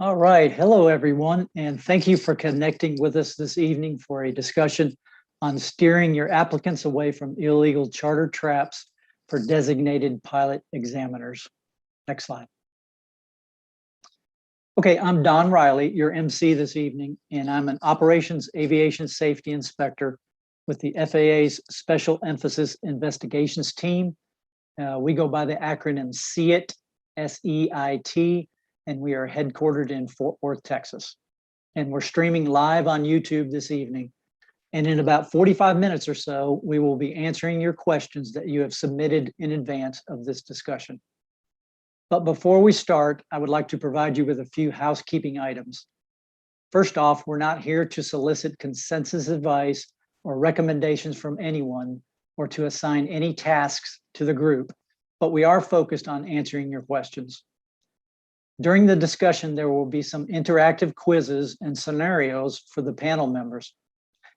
All right. Hello, everyone, and thank you for connecting with us this evening for a discussion on steering your applicants away from illegal charter traps for designated pilot examiners. Next slide. Okay, I'm Don Riley, your MC this evening, and I'm an Operations Aviation Safety Inspector with the FAA's Special Emphasis Investigations Team. We go by the acronym SEIT, S-E-I-T, and we are headquartered in Fort Worth, Texas. And we're streaming live on YouTube this evening. And in about 45 minutes or so, we will be answering your questions that you have submitted in advance of this discussion. But before we start, I would like to provide you with a few housekeeping items. First off, we're not here to solicit consensus advice or recommendations from anyone or to assign any tasks to the group, but we are focused on answering your questions. During the discussion, there will be some interactive quizzes and scenarios for the panel members.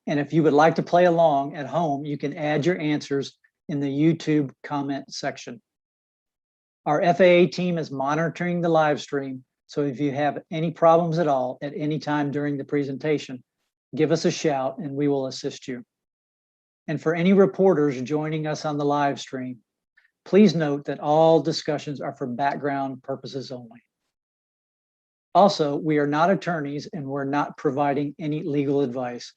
And if you would like to play along at home, you can add your answers in the YouTube comment section. Our FAA team is monitoring the live stream, so if you have any problems at all at any time during the presentation, give us a shout and we will assist you. And for any reporters joining us on the live stream, please note that all discussions are for background purposes only. Also, we are not attorneys and we're not providing any legal advice.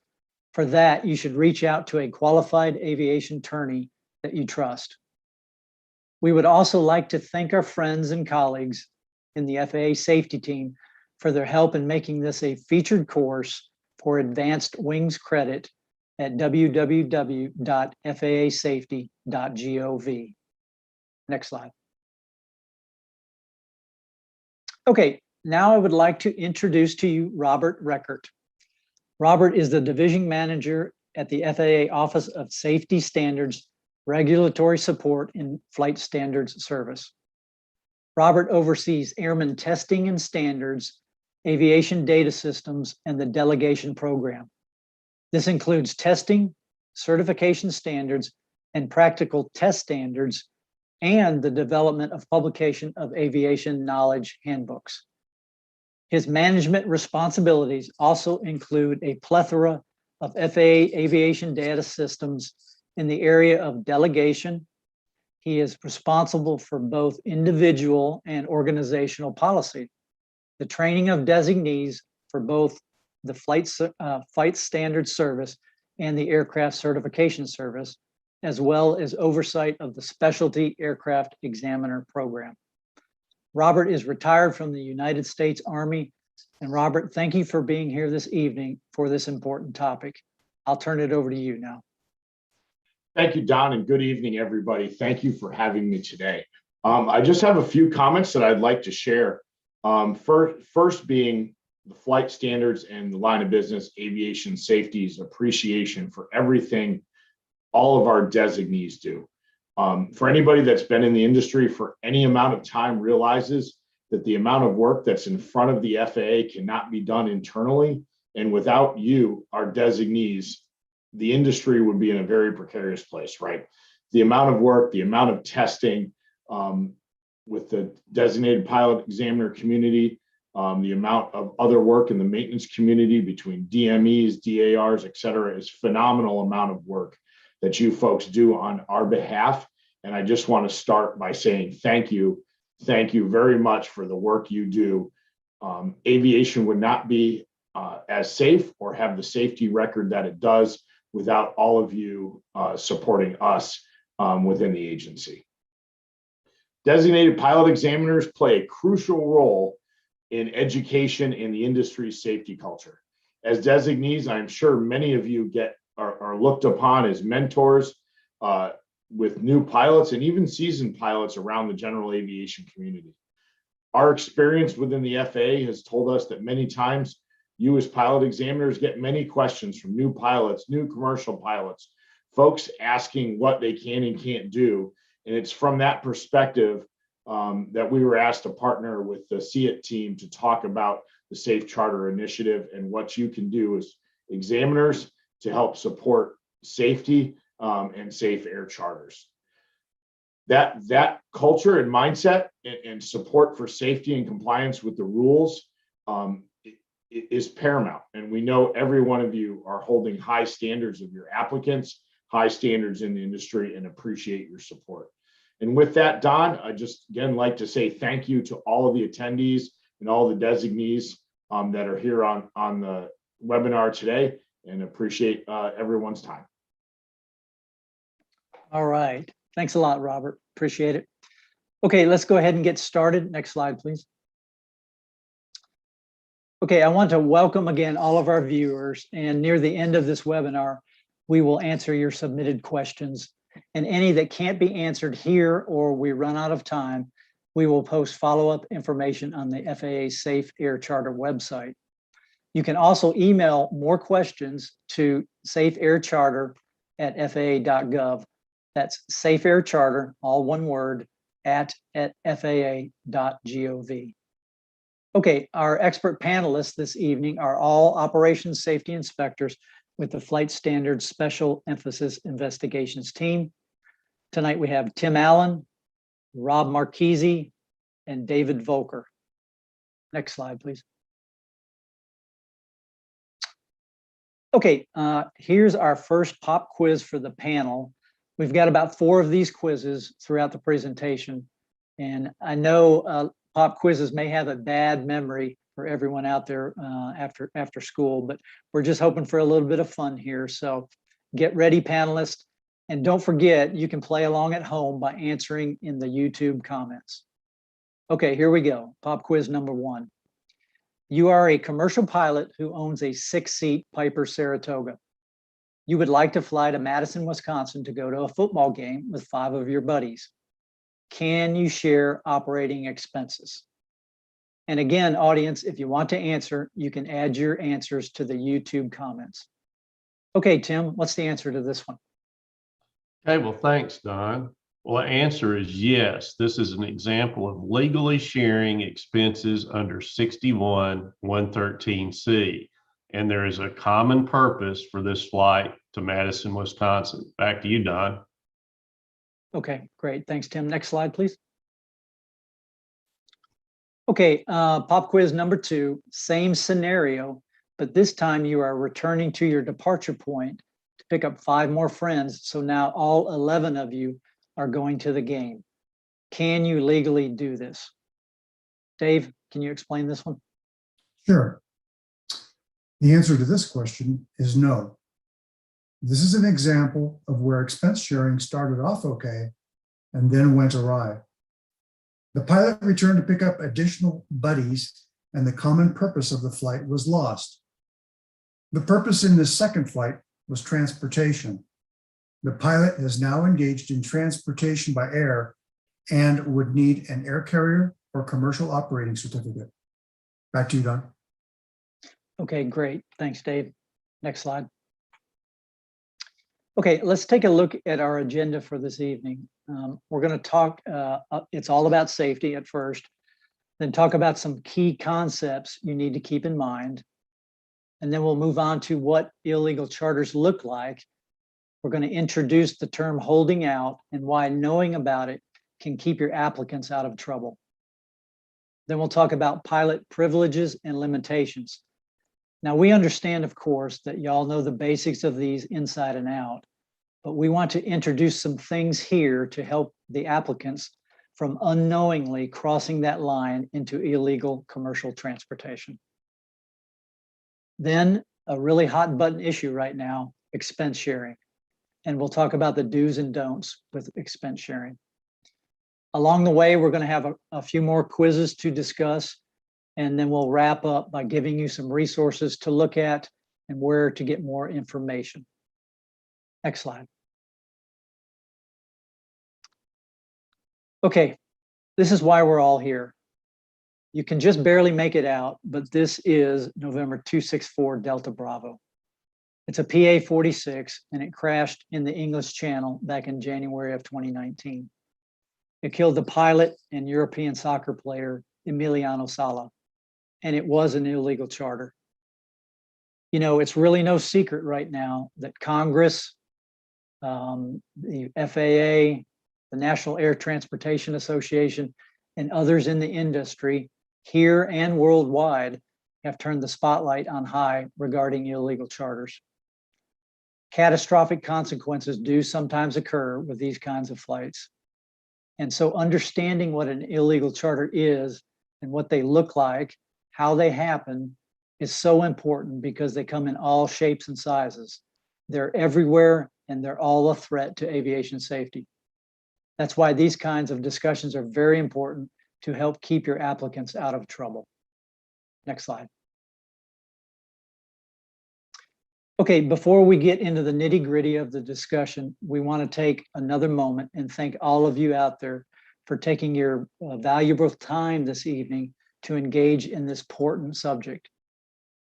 For that, you should reach out to a qualified aviation attorney that you trust. We would also like to thank our friends and colleagues in the FAA safety team for their help in making this a featured course for advanced wings credit at www.faasafety.gov. Next slide. Okay, now I would like to introduce to you Robert Reckert. Robert is the division manager at the FAA Office of Safety Standards, Regulatory Support and Flight Standards Service. Robert oversees airman testing and standards, aviation data systems, and the delegation program. This includes testing, certification standards, and practical test standards, and the development of publication of aviation knowledge handbooks. His management responsibilities also include a plethora of FAA aviation data systems in the area of delegation. He is responsible for both individual and organizational policy, the training of designees for both the Flight Standards Service and the Aircraft Certification Service, as well as oversight of the Specialty Aircraft Examiner Program. Robert is retired from the United States Army. And Robert, thank you for being here this evening for this important topic. I'll turn it over to you now. Thank you, Don, and good evening, everybody. Thank you for having me today. I just have a few comments that I'd like to share. First being the flight standards and the line of business, aviation safety's appreciation for everything all of our designees do. For anybody that's been in the industry for any amount of time realizes that the amount of work that's in front of the FAA cannot be done internally. And without you, our designees, the industry would be in a very precarious place, right? The amount of work, the amount of testing with the designated pilot examiner community, the amount of other work in the maintenance community between DMEs, DARs, et cetera, is phenomenal amount of work that you folks do on our behalf. And I just want to start by saying thank you. Thank you very much for the work you do. Aviation would not be as safe or have the safety record that it does without all of you supporting us within the agency. Designated pilot examiners play a crucial role in education in the industry's safety culture. As designees, I'm sure many of you are looked upon as mentors with new pilots and even seasoned pilots around the general aviation community. Our experience within the FAA has told us that many times you as pilot examiners get many questions from new pilots, new commercial pilots, folks asking what they can and can't do. And it's from that perspective that we were asked to partner with the SEIT team to talk about the Safe Charter Initiative and what you can do as examiners to help support safety and safe air charters. That culture and mindset and support for safety and compliance with the rules is paramount. And we know every one of you are holding high standards of your applicants, high standards in the industry, and appreciate your support. And with that, Don, I just again like to say thank you to all of the attendees and all the designees that are here on the webinar today, and appreciate everyone's time. All right. Thanks a lot, Robert. Appreciate it. Okay, let's go ahead and get started. Next slide, please. Okay, I want to welcome again all of our viewers, and near the end of this webinar, we will answer your submitted questions, and any that can't be answered here or we run out of time, we will post follow-up information on the FAA Safe Air Charter website. You can also email more questions to safeaircharter@faa.gov. That's Safe Air Charter, all one word, at faa.gov. Okay, our expert panelists this evening are all operations safety inspectors with the Flight Standards Special Emphasis Investigations team. Tonight we have Tim Allen, Rob Marchese, and David Volker. Next slide, please. Okay, here's our first pop quiz for the panel. We've got about 4 of these quizzes throughout the presentation. And I know pop quizzes may have a bad memory for everyone out there after school, but we're just hoping for a little bit of fun here. So get ready, panelists. And don't forget, you can play along at home by answering in the YouTube comments. Okay, here we go. Pop quiz number 1. You are a commercial pilot who owns a 6-seat Piper Saratoga. You would like to fly to Madison, Wisconsin to go to a football game with 5 of your buddies. Can you share operating expenses? And again, audience, if you want to answer, you can add your answers to the YouTube comments. Okay, Tim, what's the answer to this one? Okay, well, thanks, Don. Well, the answer is yes. This is an example of legally sharing expenses under 61-113C. And there is a common purpose for this flight to Madison, Wisconsin. Back to you, Don. Okay, great. Thanks, Tim. Next slide, please. Okay, pop quiz number 2, same scenario, but this time you are returning to your departure point to pick up 5 more friends. So now all 11 of you are going to the game. Can you legally do this? Dave, can you explain this one? Sure. The answer to this question is no. This is an example of where expense sharing started off okay and then went awry. The pilot returned to pick up additional buddies and the common purpose of the flight was lost. The purpose in this second flight was transportation. The pilot has now engaged in transportation by air and would need an air carrier or commercial operating certificate. Back to you, Don. Okay, great. Thanks, Dave. Next slide. Okay, let's take a look at our agenda for this evening. We're going to talk, it's all about safety at first, then talk about some key concepts you need to keep in mind. And then we'll move on to what illegal charters look like. We're going to introduce the term holding out and why knowing about it can keep your applicants out of trouble. Then we'll talk about pilot privileges and limitations. Now, we understand, of course, that y'all know the basics of these inside and out, but we want to introduce some things here to help the applicants from unknowingly crossing that line into illegal commercial transportation. Then a really hot button issue right now, expense sharing. And we'll talk about the do's and don'ts with expense sharing. Along the way, we're going to have a few more quizzes to discuss, and then we'll wrap up by giving you some resources to look at and where to get more information. Next slide. Okay, this is why we're all here. You can just barely make it out, but this is November 264 Delta Bravo. It's a PA-46 and it crashed in the English Channel back in January of 2019. It killed the pilot and European soccer player Emiliano Sala, and it was an illegal charter. You know, it's really no secret right now that Congress, the FAA, the National Air Transportation Association, and others in the industry here and worldwide have turned the spotlight on high regarding illegal charters. Catastrophic consequences do sometimes occur with these kinds of flights. And so understanding what an illegal charter is and what they look like, how they happen, is so important because they come in all shapes and sizes. They're everywhere and they're all a threat to aviation safety. That's why these kinds of discussions are very important to help keep your applicants out of trouble. Next slide. Okay, before we get into the nitty-gritty of the discussion, we want to take another moment and thank all of you out there for taking your valuable time this evening to engage in this important subject.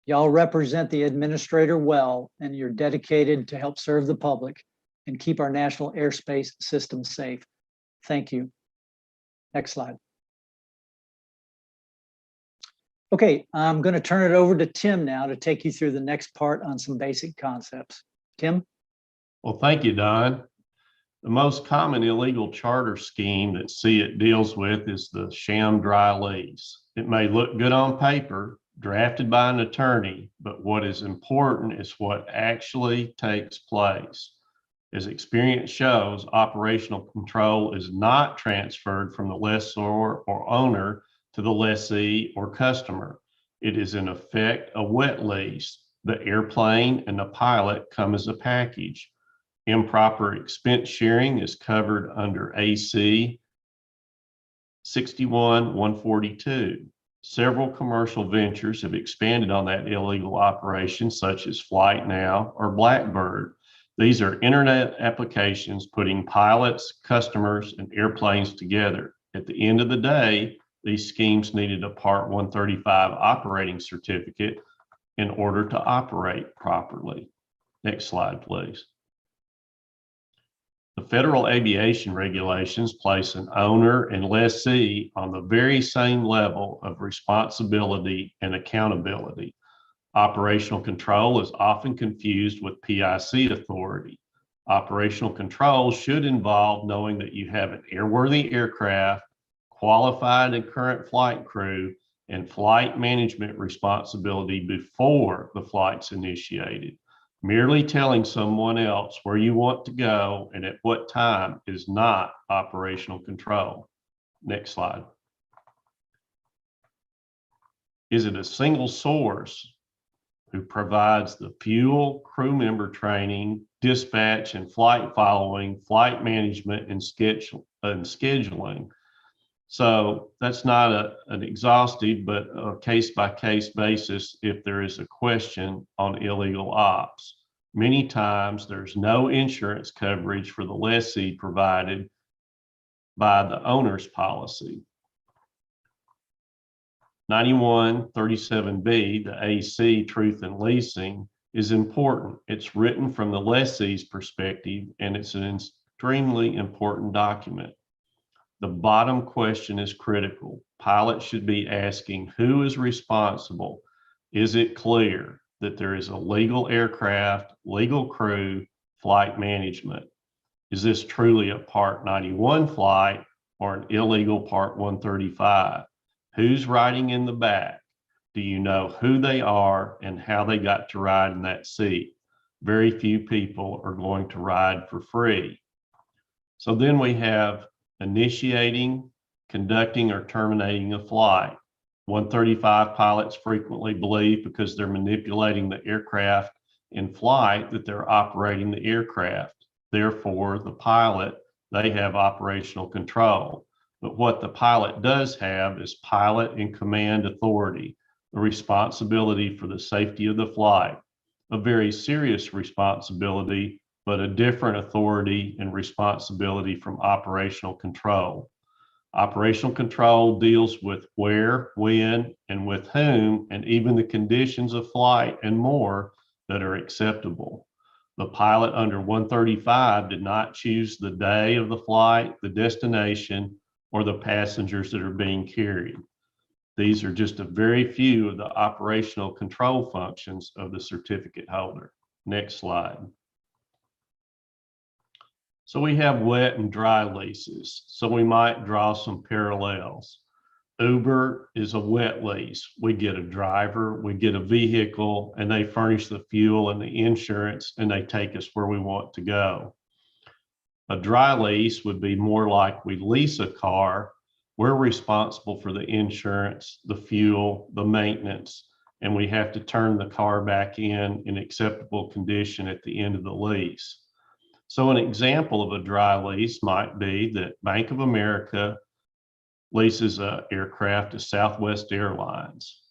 Y'all represent the administrator well, and you're dedicated to help serve the public and keep our national airspace system safe. Thank you. Next slide. Okay, I'm going to turn it over to Tim now to take you through the next part on some basic concepts. Tim? Well, thank you, Don. The most common illegal charter scheme that SEIT deals with is the sham dry lease. It may look good on paper, drafted by an attorney, but what is important is what actually takes place. As experience shows, operational control is not transferred from the lessor or owner to the lessee or customer. It is in effect a wet lease. The airplane and the pilot come as a package. Improper expense sharing is covered under AC 61-142. Several commercial ventures have expanded on that illegal operation, such as Flight Now or Blackbird. These are internet applications putting pilots, customers, and airplanes together. At the end of the day, these schemes needed a Part 135 operating certificate in order to operate properly. Next slide, please. The federal aviation regulations place an owner and lessee on the very same level of responsibility and accountability. Operational control is often confused with PIC authority. Operational control should involve knowing that you have an airworthy aircraft, qualified and current flight crew, and flight management responsibility before the flight's initiated. Merely telling someone else where you want to go and at what time is not operational control. Next slide. Is it a single source who provides the fuel, crew member training, dispatch and flight following, flight management and scheduling? So that's not an exhaustive, but a case-by-case basis if there is a question on illegal ops. Many times there's no insurance coverage for the lessee provided by the owner's policy. 9137B, the AC Truth in Leasing, is important. It's written from the lessee's perspective, and it's an extremely important document. The bottom question is critical. Pilots should be asking, who is responsible? Is it clear that there is a legal aircraft, legal crew, flight management? Is this truly a Part 91 flight or an illegal Part 135? Who's riding in the back? Do you know who they are and how they got to ride in that seat? Very few people are going to ride for free. So then we have initiating, conducting, or terminating a flight. 135 pilots frequently believe because they're manipulating the aircraft in flight that they're operating the aircraft. Therefore, the pilot, they have operational control. But what the pilot does have is pilot and command authority, the responsibility for the safety of the flight, a very serious responsibility, but a different authority and responsibility from operational control. Operational control deals with where, when, and with whom, and even the conditions of flight and more that are acceptable. The pilot under 135 did not choose the day of the flight, the destination, or the passengers that are being carried. These are just a very few of the operational control functions of the certificate holder. Next slide. So we have wet and dry leases. So we might draw some parallels. Uber is a wet lease. We get a driver, we get a vehicle, and they furnish the fuel and the insurance, and they take us where we want to go. A dry lease would be more like we lease a car. We're responsible for the insurance, the fuel, the maintenance, and we have to turn the car back in acceptable condition at the end of the lease. So an example of a dry lease might be that Bank of America leases an aircraft to Southwest Airlines.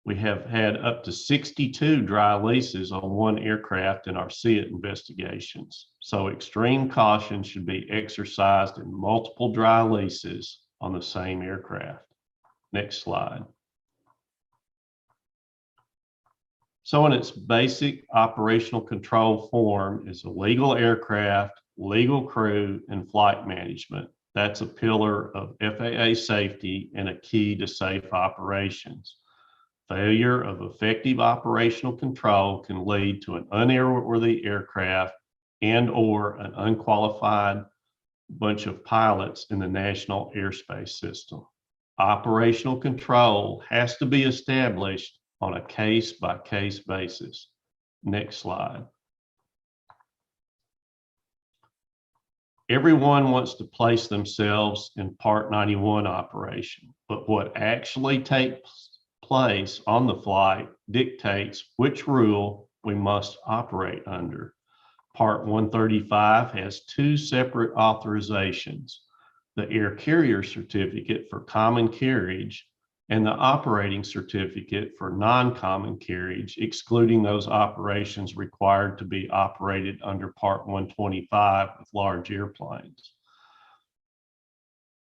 We have had up to 62 dry leases on one aircraft in our SEIT investigations. So extreme caution should be exercised in multiple dry leases on the same aircraft. Next slide. So in its basic operational control form is a legal aircraft, legal crew, and flight management. That's a pillar of FAA safety and a key to safe operations. Failure of effective operational control can lead to an unairworthy aircraft and/or an unqualified bunch of pilots in the national airspace system. Operational control has to be established on a case-by-case basis. Next slide. Everyone wants to place themselves in Part 91 operation, but what actually takes place on the flight dictates which rule we must operate under. Part 135 has two separate authorizations, the air carrier certificate for common carriage and the operating certificate for non-common carriage, excluding those operations required to be operated under Part 125 with large airplanes.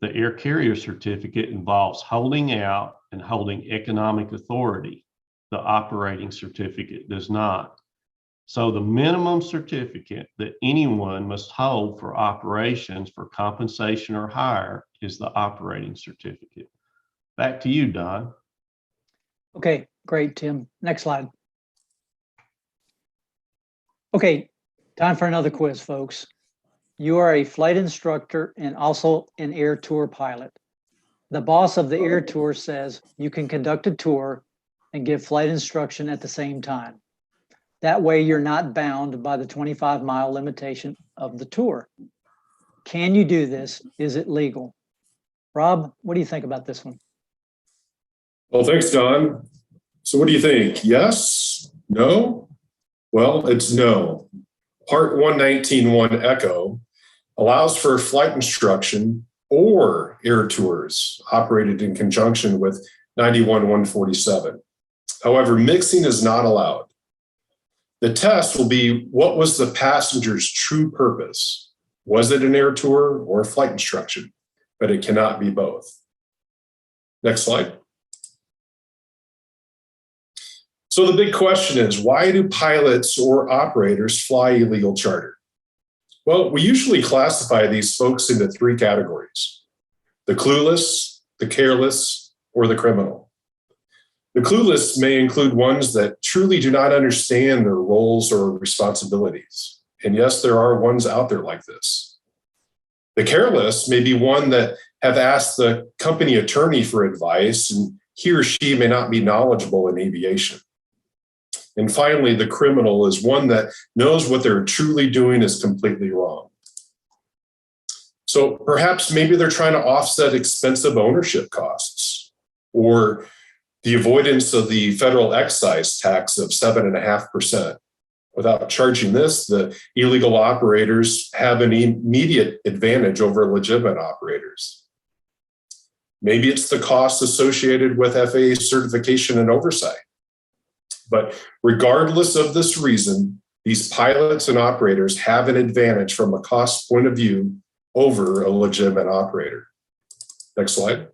The air carrier certificate involves holding out and holding economic authority. The operating certificate does not. So the minimum certificate that anyone must hold for operations for compensation or hire is the operating certificate. Back to you, Don. Okay, great, Tim. Next slide. Okay, time for another quiz, folks. You are a flight instructor and also an air tour pilot. The boss of the air tour says you can conduct a tour and give flight instruction at the same time. That way you're not bound by the 25-mile limitation of the tour. Can you do this? Is it legal? Rob, what do you think about this one? Well, thanks, Don. So what do you think? Yes? No? Well, it's no. Part 119.1 Echo allows for flight instruction or air tours operated in conjunction with 91-147. However, mixing is not allowed. The test will be, what was the passenger's true purpose? Was it an air tour or flight instruction? But it cannot be both. Next slide. So the big question is, why do pilots or operators fly illegal charter? Well, we usually classify these folks into three categories: the clueless, the careless, or the criminal. The clueless may include ones that truly do not understand their roles or responsibilities. And yes, there are ones out there like this. The careless may be one that have asked the company attorney for advice, and he or she may not be knowledgeable in aviation. And finally, the criminal is one that knows what they're truly doing is completely wrong. So perhaps maybe they're trying to offset expensive ownership costs or the avoidance of the federal excise tax of 7.5%. Without charging this, the illegal operators have an immediate advantage over legitimate operators. Maybe it's the costs associated with FAA certification and oversight. But regardless of this reason, these pilots and operators have an advantage from a cost point of view over a legitimate operator. Next slide.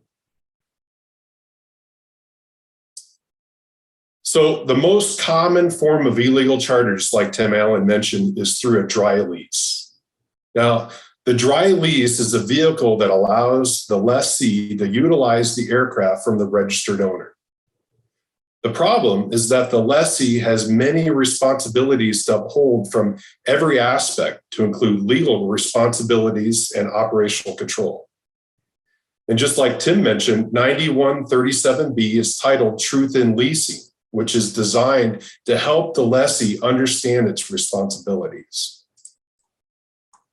So the most common form of illegal charters, like Tim Allen mentioned, is through a dry lease. Now, the dry lease is a vehicle that allows the lessee to utilize the aircraft from the registered owner. The problem is that the lessee has many responsibilities to uphold from every aspect, to include legal responsibilities and operational control. And just like Tim mentioned, 9137B is titled Truth in Leasing, which is designed to help the lessee understand its responsibilities.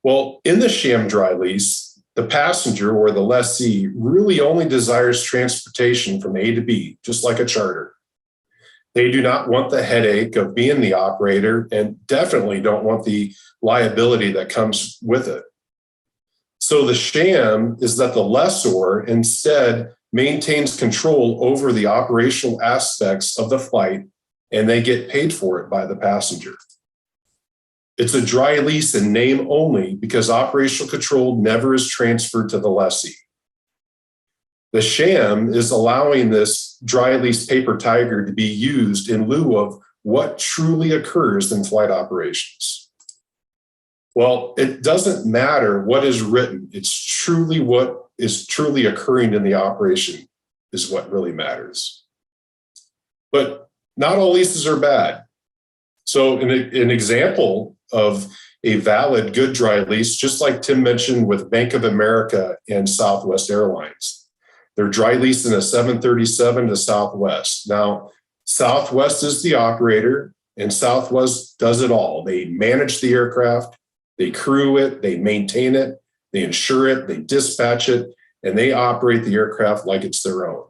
Well, in the sham dry lease, the passenger or the lessee really only desires transportation from A to B, just like a charter. They do not want the headache of being the operator and definitely don't want the liability that comes with it. So the sham is that the lessor instead maintains control over the operational aspects of the flight, and they get paid for it by the passenger. It's a dry lease in name only because operational control never is transferred to the lessee. The sham is allowing this dry lease paper tiger to be used in lieu of what truly occurs in flight operations. Well, it doesn't matter what is written. It's truly what is truly occurring in the operation is what really matters. But not all leases are bad. So an example of a valid good dry lease, just like Tim mentioned with Bank of America and Southwest Airlines. They're dry leasing a 737 to Southwest. Now, Southwest is the operator and Southwest does it all. They manage the aircraft, they crew it, they maintain it, they insure it, they dispatch it, and they operate the aircraft like it's their own.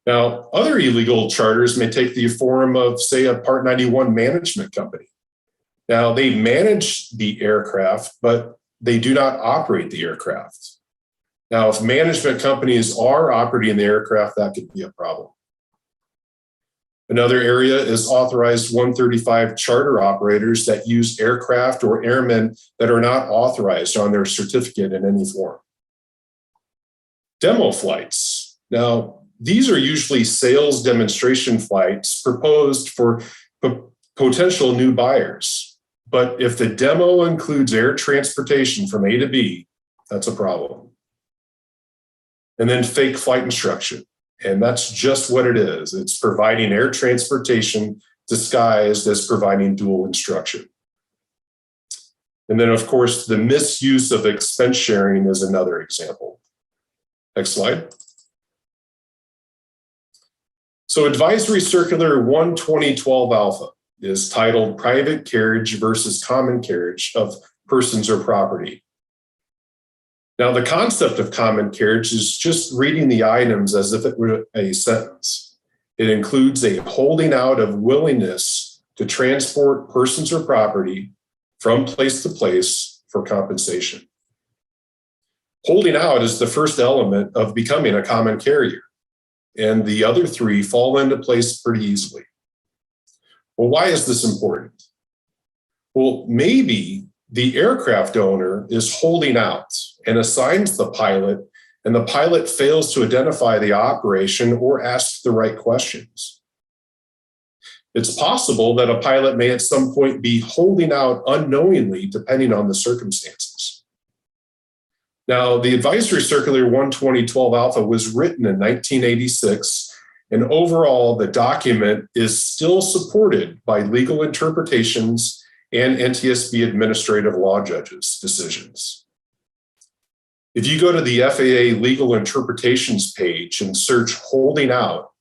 Now, other illegal charters may take the form of, say, a Part 91 management company. Now, they manage the aircraft, but they do not operate the aircraft. Now, if management companies are operating the aircraft, that could be a problem. Another area is authorized 135 charter operators that use aircraft or airmen that are not authorized on their certificate in any form. Demo flights. Now, these are usually sales demonstration flights proposed for potential new buyers. But if the demo includes air transportation from A to B, that's a problem. And then fake flight instruction. And that's just what it is. It's providing air transportation disguised as providing dual instruction. And then, of course, the misuse of expense sharing is another example. Next slide. So Advisory Circular 1/2012 Alpha is titled Private Carriage versus Common Carriage of Persons or Property. Now, the concept of common carriage is just reading the items as if it were a sentence. It includes a holding out of willingness to transport persons or property from place to place for compensation. Holding out is the first element of becoming a common carrier, and the other three fall into place pretty easily. Well, why is this important? Well, maybe the aircraft owner is holding out and assigns the pilot, and the pilot fails to identify the operation or ask the right questions. It's possible that a pilot may at some point be holding out unknowingly, depending on the circumstances. Now, the Advisory Circular 1/2012 Alpha was written in 1986, and overall, the document is still supported by legal interpretations and NTSB administrative law judges' decisions. If you go to the FAA legal interpretations page and search holding out,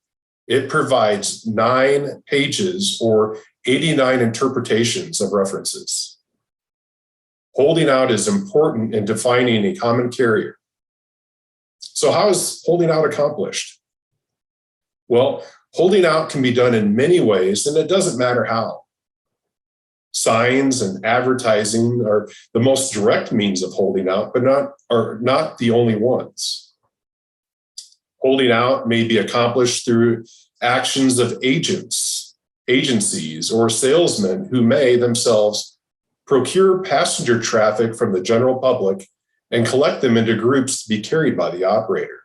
it provides 9 pages or 89 interpretations of references. Holding out is important in defining a common carrier. So how is holding out accomplished? Well, holding out can be done in many ways, and it doesn't matter how. Signs and advertising are the most direct means of holding out, but are not the only ones. Holding out may be accomplished through actions of agents, agencies, or salesmen who may themselves procure passenger traffic from the general public and collect them into groups to be carried by the operator.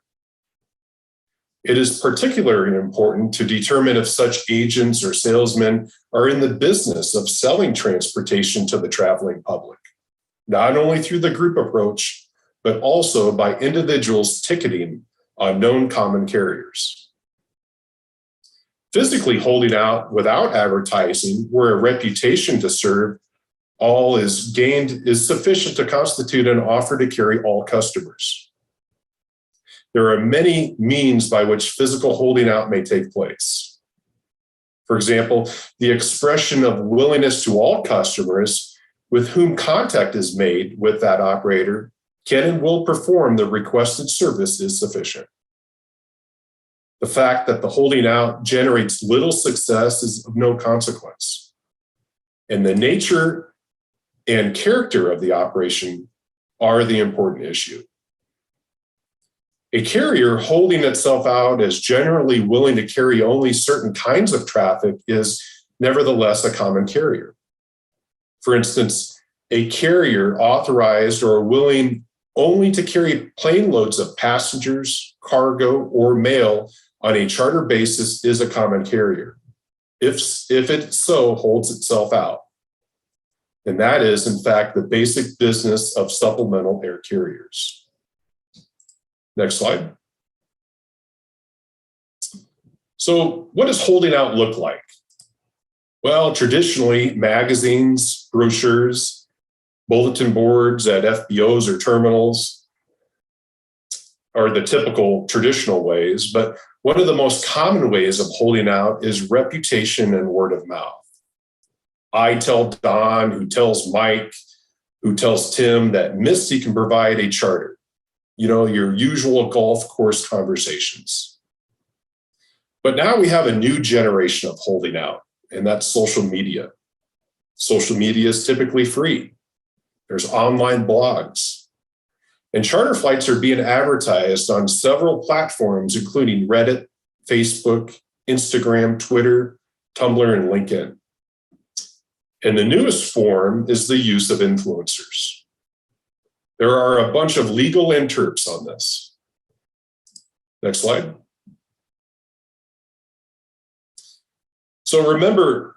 It is particularly important to determine if such agents or salesmen are in the business of selling transportation to the traveling public, not only through the group approach, but also by individuals ticketing on known common carriers. Physically holding out without advertising, where a reputation to serve all is gained, is sufficient to constitute an offer to carry all customers. there are many means by which physical holding out may take place. For example, the expression of willingness to all customers with whom contact is made with that operator can and will perform the requested service is sufficient. The fact that the holding out generates little success is of no consequence. And the nature and character of the operation are the important issue. A carrier holding itself out as generally willing to carry only certain kinds of traffic is nevertheless a common carrier. For instance, a carrier authorized or willing only to carry plane loads of passengers, cargo, or mail on a charter basis is a common carrier, if it so holds itself out. And that is, in fact, the basic business of supplemental air carriers. Next slide. So what does holding out look like? Well, traditionally, magazines, brochures, bulletin boards at FBOs or terminals are the typical traditional ways, but one of the most common ways of holding out is reputation and word of mouth. I tell Don, who tells Mike, who tells Tim that Misty can provide a charter. You know, your usual golf course conversations. But now we have a new generation of holding out, and that's social media. Social media is typically free. There's online blogs. And charter flights are being advertised on several platforms, including Reddit, Facebook, Instagram, Twitter, Tumblr, and LinkedIn. And the newest form is the use of influencers. There are a bunch of legal interps on this. Next slide. So remember,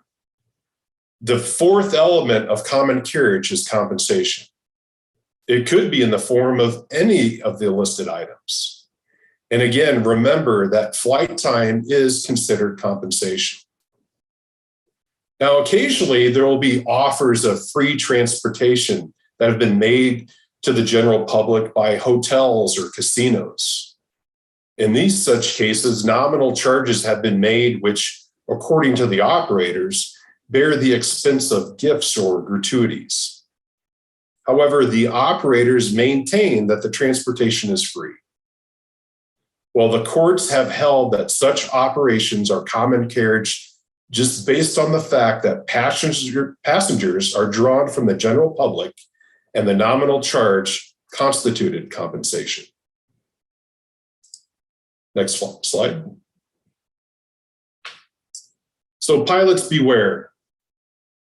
the fourth element of common carriage is compensation. It could be in the form of any of the listed items. And again, remember that flight time is considered compensation. Now, occasionally there will be offers of free transportation that have been made to the general public by hotels or casinos. In these such cases, nominal charges have been made which, according to the operators, bear the expense of gifts or gratuities. However, the operators maintain that the transportation is free. Well, the courts have held that such operations are common carriage just based on the fact that passengers are drawn from the general public and the nominal charge constituted compensation. Next slide. So pilots beware.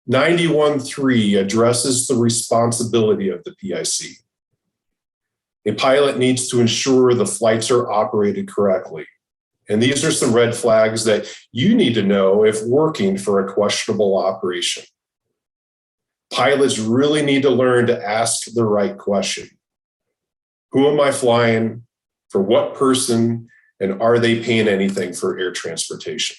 91.3 addresses the responsibility of the PIC. A pilot needs to ensure the flights are operated correctly. And these are some red flags that you need to know if working for a questionable operation. Pilots really need to learn to ask the right question. Who am I flying? For what person? And are they paying anything for air transportation?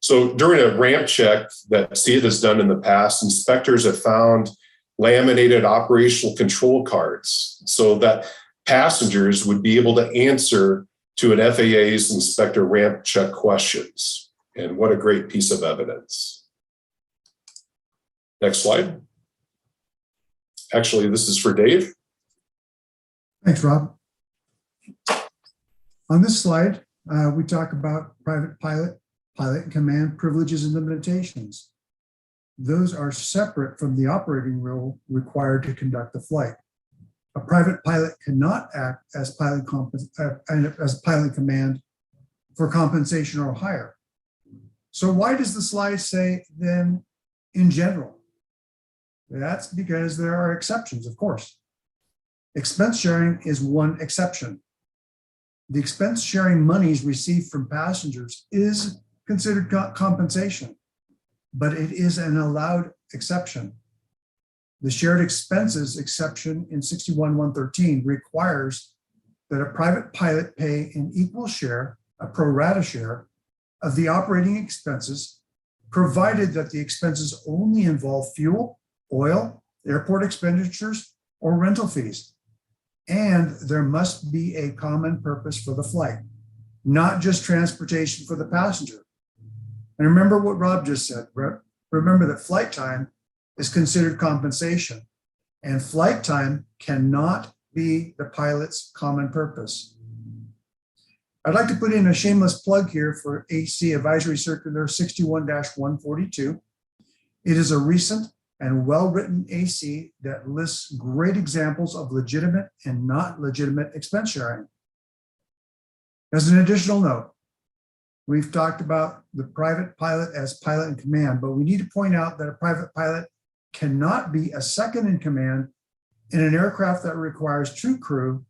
So during a ramp check that SEAT has done in the past, inspectors have found laminated operational control cards so that passengers would be able to answer to an FAA's inspector ramp check questions. And what a great piece of evidence. Next slide. Actually, this is for Dave. Thanks, Rob. On this slide, we talk about private pilot and command privileges and limitations. Those are separate from the operating rule required to conduct the flight. A private pilot cannot act as pilot command for compensation or hire. So why does the slide say then in general? That's because there are exceptions, of course. Expense sharing is one exception. The expense sharing monies received from passengers is considered compensation, but it is an allowed exception. The shared expenses exception in 61.113 requires that a private pilot pay an equal share, a pro rata share, of the operating expenses, provided that the expenses only involve fuel, oil, airport expenditures, or rental fees. and there must be a common purpose for the flight, not just transportation for the passenger. And remember what Rob just said. Remember that flight time is considered compensation, and flight time cannot be the pilot's common purpose. I'd like to put in a shameless plug here for AC Advisory Circular 61-142. It is a recent and well-written AC that lists great examples of legitimate and not legitimate expense sharing. As an additional note, we've talked about the private pilot as pilot in command, but we need to point out that a private pilot cannot be a second in command in an aircraft that requires two crew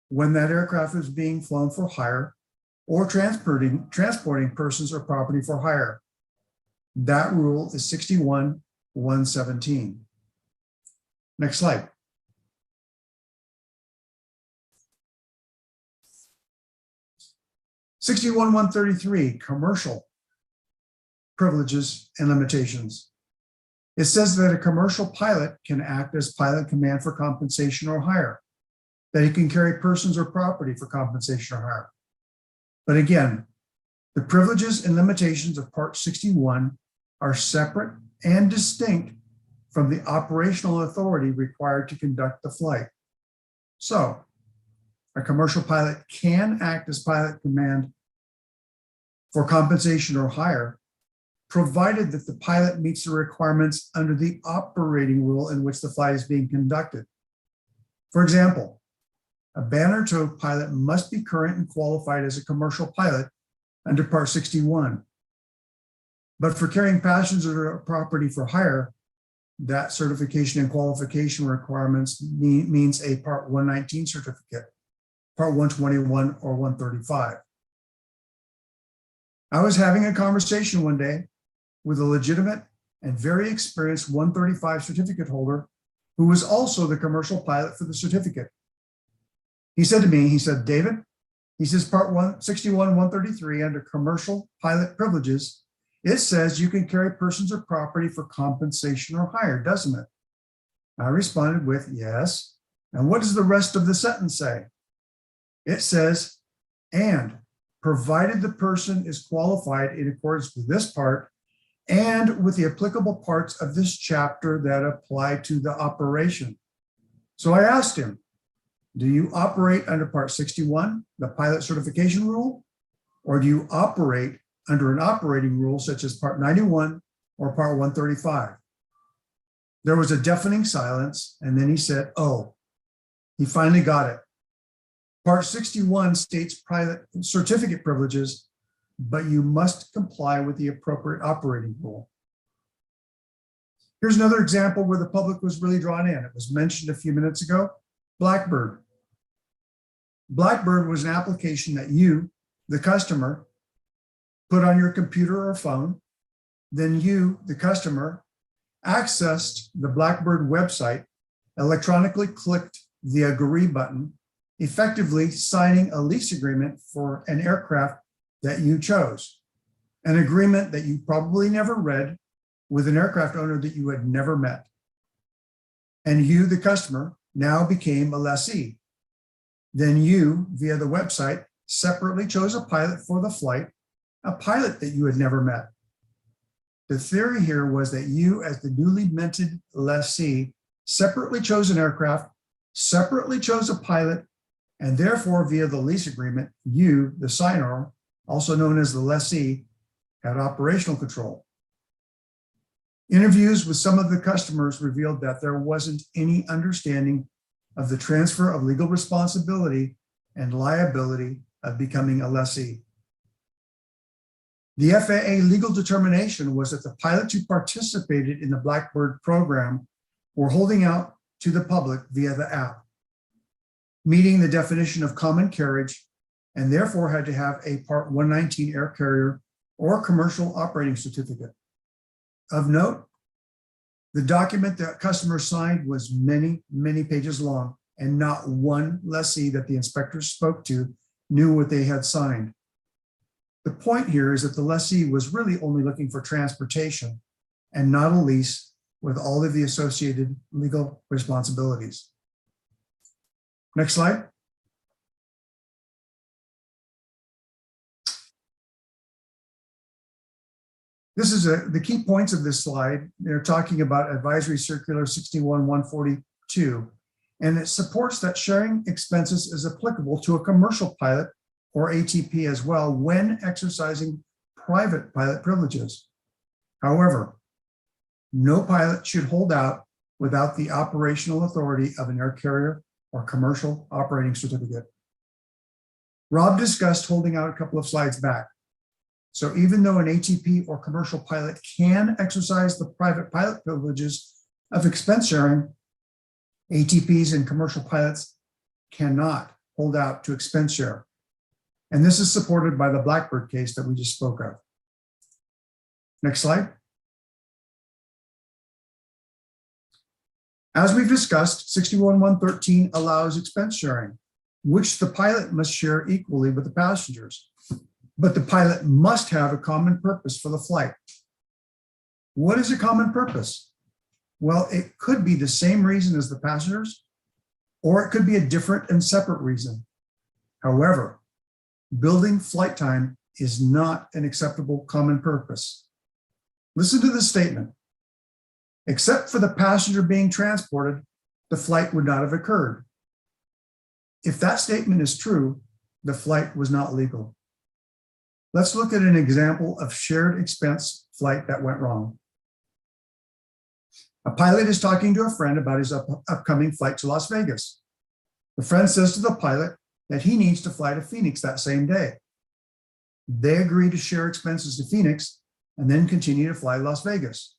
when that aircraft is being flown for hire or transporting persons or property for hire. That rule is 61-117. Next slide. (61-133) commercial privileges and limitations. It says that a commercial pilot can act as pilot command for compensation or hire, that he can carry persons or property for compensation or hire. But again, the privileges and limitations of Part 61 are separate and distinct from the operational authority required to conduct the flight. So, a commercial pilot can act as pilot command for compensation or hire, provided that the pilot meets the requirements under the operating rule in which the flight is being conducted. For example, a banner tow pilot must be current and qualified as a commercial pilot under Part 61. But for carrying passengers or property for hire, that certification and qualification requirements means a Part 119 certificate, Part 121 or 135. I was having a conversation one day with a legitimate and very experienced 135 certificate holder who was also the commercial pilot for the certificate. He said to me, he said, David, he says, Part 161-133 under commercial pilot privileges, it says you can carry persons or property for compensation or hire, doesn't it? I responded with, yes. And what does the rest of the sentence say? It says, and provided the person is qualified in accordance with this part and with the applicable parts of this chapter that apply to the operation. So I asked him, do you operate under Part 61, the pilot certification rule, or do you operate under an operating rule such as Part 91 or Part 135? There was a deafening silence, and then he said, oh, he finally got it. Part 61 states pilot certificate privileges, but you must comply with the appropriate operating rule. Here's another example where the public was really drawn in. It was mentioned a few minutes ago, Blackbird. Blackbird was an application that you, the customer, put on your computer or phone. Then you, the customer, accessed the Blackbird website, electronically clicked the agree button, effectively signing a lease agreement for an aircraft that you chose, an agreement that you probably never read with an aircraft owner that you had never met. And you, the customer, now became a lessee. Then you, via the website, separately chose a pilot for the flight, a pilot that you had never met. The theory here was that you, as the newly minted lessee, separately chose an aircraft, separately chose a pilot, and therefore, via the lease agreement, you, the signer, also known as the lessee, had operational control. Interviews with some of the customers revealed that there wasn't any understanding of the transfer of legal responsibility and liability of becoming a lessee. The FAA legal determination was that the pilots who participated in the Blackbird program were holding out to the public via the app, meeting the definition of common carriage, and therefore had to have a Part 119 air carrier or commercial operating certificate. Of note, the document that customers signed was many, many pages long, and not one lessee that the inspectors spoke to knew what they had signed. The point here is that the lessee was really only looking for transportation and not a lease with all of the associated legal responsibilities. Next slide. This is the key points of this slide. They're talking about Advisory Circular 61-142, and it supports that sharing expenses is applicable to a commercial pilot or ATP as well when exercising private pilot privileges. However, no pilot should hold out without the operational authority of an air carrier or commercial operating certificate. Rob discussed holding out a couple of slides back. So even though an ATP or commercial pilot can exercise the private pilot privileges of expense sharing, ATPs and commercial pilots cannot hold out to expense share. And this is supported by the Blackbird case that we just spoke of. Next slide. As we've discussed, 61-113 allows expense sharing, which the pilot must share equally with the passengers. But the pilot must have a common purpose for the flight. What is a common purpose? Well, it could be the same reason as the passengers, or it could be a different and separate reason. However, building flight time is not an acceptable common purpose. Listen to this statement. Except for the passenger being transported, the flight would not have occurred. If that statement is true, the flight was not legal. Let's look at an example of shared expense flight that went wrong. A pilot is talking to a friend about his upcoming flight to Las Vegas. The friend says to the pilot that he needs to fly to Phoenix that same day. They agree to share expenses to Phoenix and then continue to fly to Las Vegas.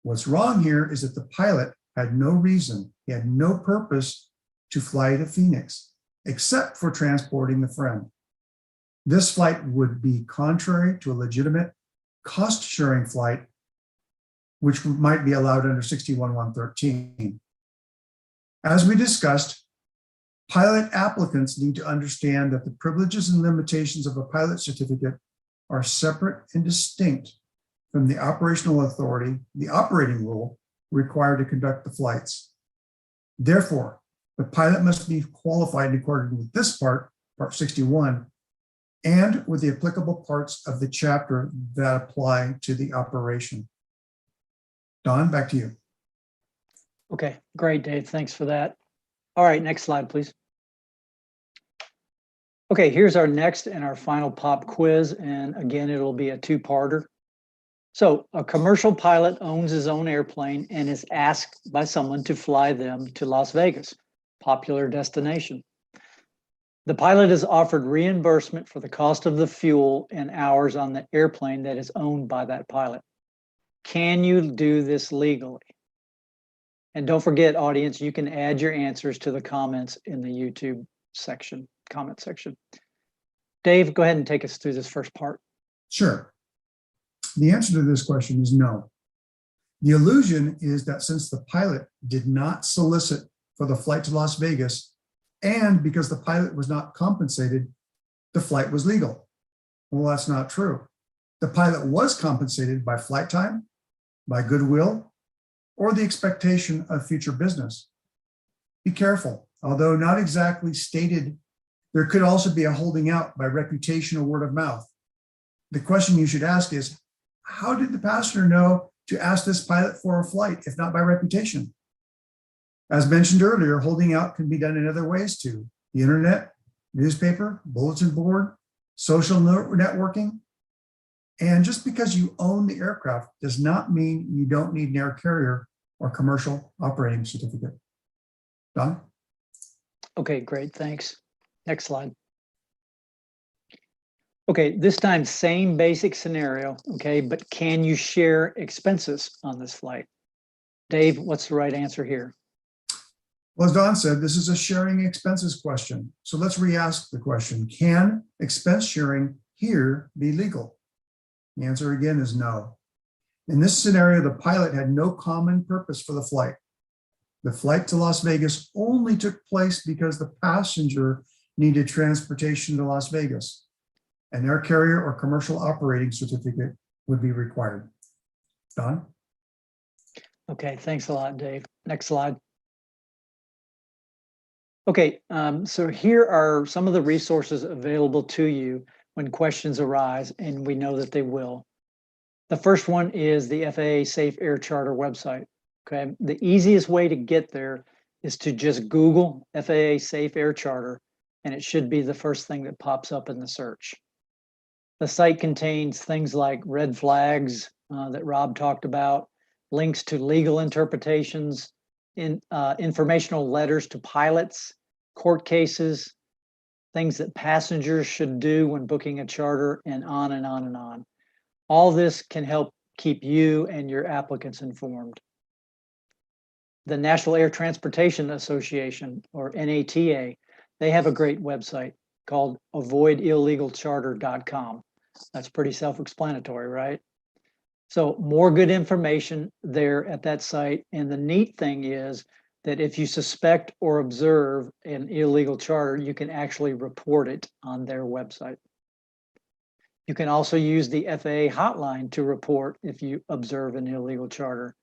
What's wrong here is that the pilot had no reason, he had no purpose to fly to Phoenix, except for transporting the friend. This flight would be contrary to a legitimate cost-sharing flight, which might be allowed under 61-113. As we discussed, pilot applicants need to understand that the privileges and limitations of a pilot certificate are separate and distinct from the operational authority, the operating rule required to conduct the flights. Therefore, the pilot must be qualified in accordance with this part 61, and with the applicable parts of the chapter that apply to the operation. Don, back to you. Okay, great, Dave. Thanks for that. All right, next slide, please. Okay, here's our next and our final pop quiz. And again, it'll be a two-parter. So a commercial pilot owns his own airplane and is asked by someone to fly them to Las Vegas, popular destination. The pilot is offered reimbursement for the cost of the fuel and hours on the airplane that is owned by that pilot. Can you do this legally? And don't forget, audience, you can add your answers to the comments in the YouTube section, comment section. Dave, go ahead and take us through this first part. Sure. The answer to this question is no. The illusion is that since the pilot did not solicit for the flight to Las Vegas, and because the pilot was not compensated, the flight was legal. Well, that's not true. The pilot was compensated by flight time, by goodwill, or the expectation of future business. Be careful. Although not exactly stated, there could also be a holding out by reputation or word of mouth. The question you should ask is, how did the passenger know to ask this pilot for a flight, if not by reputation? As mentioned earlier, holding out can be done in other ways too. The internet, newspaper, bulletin board, social networking. And just because you own the aircraft does not mean you don't need an air carrier or commercial operating certificate. Don? Okay, great, thanks. Next slide. Okay, this time, same basic scenario, okay, but can you share expenses on this flight? Dave, what's the right answer here? Well, as Don said, this is a sharing expenses question. So let's re-ask the question. Can expense sharing here be legal? The answer again is no. In this scenario, the pilot had no common purpose for the flight. The flight to Las Vegas only took place because the passenger needed transportation to Las Vegas. An air carrier or commercial operating certificate would be required. Don? Okay, thanks a lot, Dave. Next slide. Okay, so here are some of the resources available to you when questions arise, and we know that they will. The first one is the FAA Safe Air Charter website. Okay, the easiest way to get there is to just Google FAA Safe Air Charter, and it should be the first thing that pops up in the search. The site contains things like red flags that Rob talked about, links to legal interpretations, informational letters to pilots, court cases, things that passengers should do when booking a charter, and on and on and on. All this can help keep you and your applicants informed. The National Air Transportation Association, or NATA, they have a great website called avoidillegalcharter.com. That's pretty self-explanatory, right? So more good information there at that site. And the neat thing is that if you suspect or observe an illegal charter, you can actually report it on their website. You can also use the FAA hotline to report if you observe an illegal charter.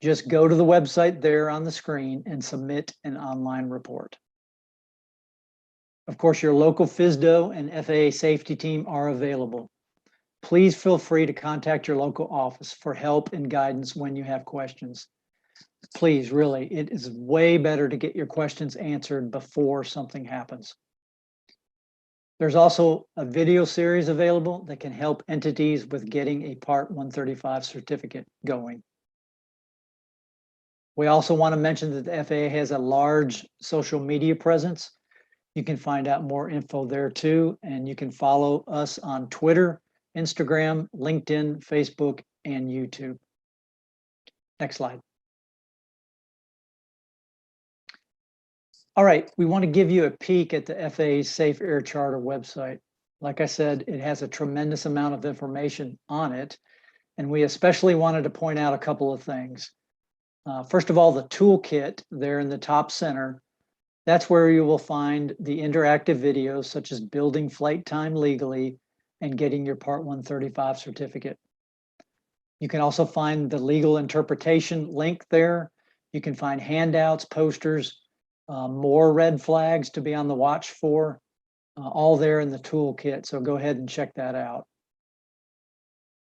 Just go to the website there on the screen and submit an online report. Of course, your local FSDO and FAA safety team are available. Please feel free to contact your local office for help and guidance when you have questions. Please, really, it is way better to get your questions answered before something happens. There's also a video series available that can help entities with getting a Part 135 certificate going. We also want to mention that the FAA has a large social media presence. You can find out more info there too, and you can follow us on Twitter, Instagram, LinkedIn, Facebook, and YouTube. Next slide. All right, we want to give you a peek at the FAA's Safe Air Charter website. Like I said, it has a tremendous amount of information on it, and we especially wanted to point out a couple of things. First of all, the toolkit there in the top center, that's where you will find the interactive videos such as building flight time legally and getting your Part 135 certificate. You can also find the legal interpretation link there. You can find handouts, posters, more red flags to be on the watch for, all there in the toolkit. So go ahead and check that out.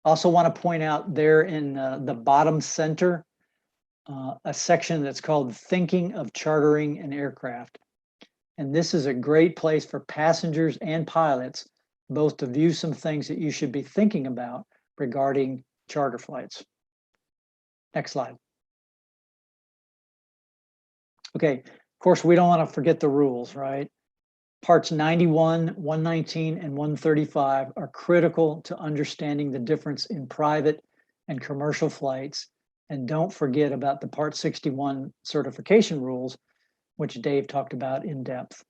Also want to point out there in the bottom center, a section that's called Thinking of Chartering an Aircraft. And this is a great place for passengers and pilots both to view some things that you should be thinking about regarding charter flights. Next slide. Okay, of course, we don't want to forget the rules, right? Parts 91, 119, and 135 are critical to understanding the difference in private and commercial flights. And don't forget about the Part 61 certification rules, which Dave talked about in depth.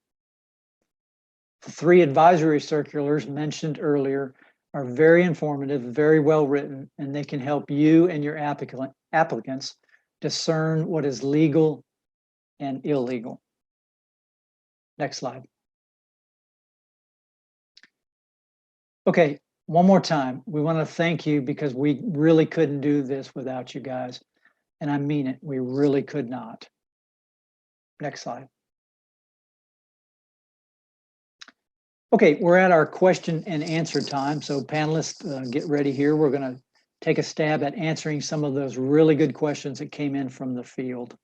The 3 advisory circulars mentioned earlier are very informative, very well written, and they can help you and your applicants discern what is legal and illegal. Next slide. Okay, one more time. We want to thank you because we really couldn't do this without you guys. And I mean it, we really could not. Next slide. Okay, we're at our question and answer time. So panelists, get ready here. We're going to take a stab at answering some of those really good questions that came in from the field.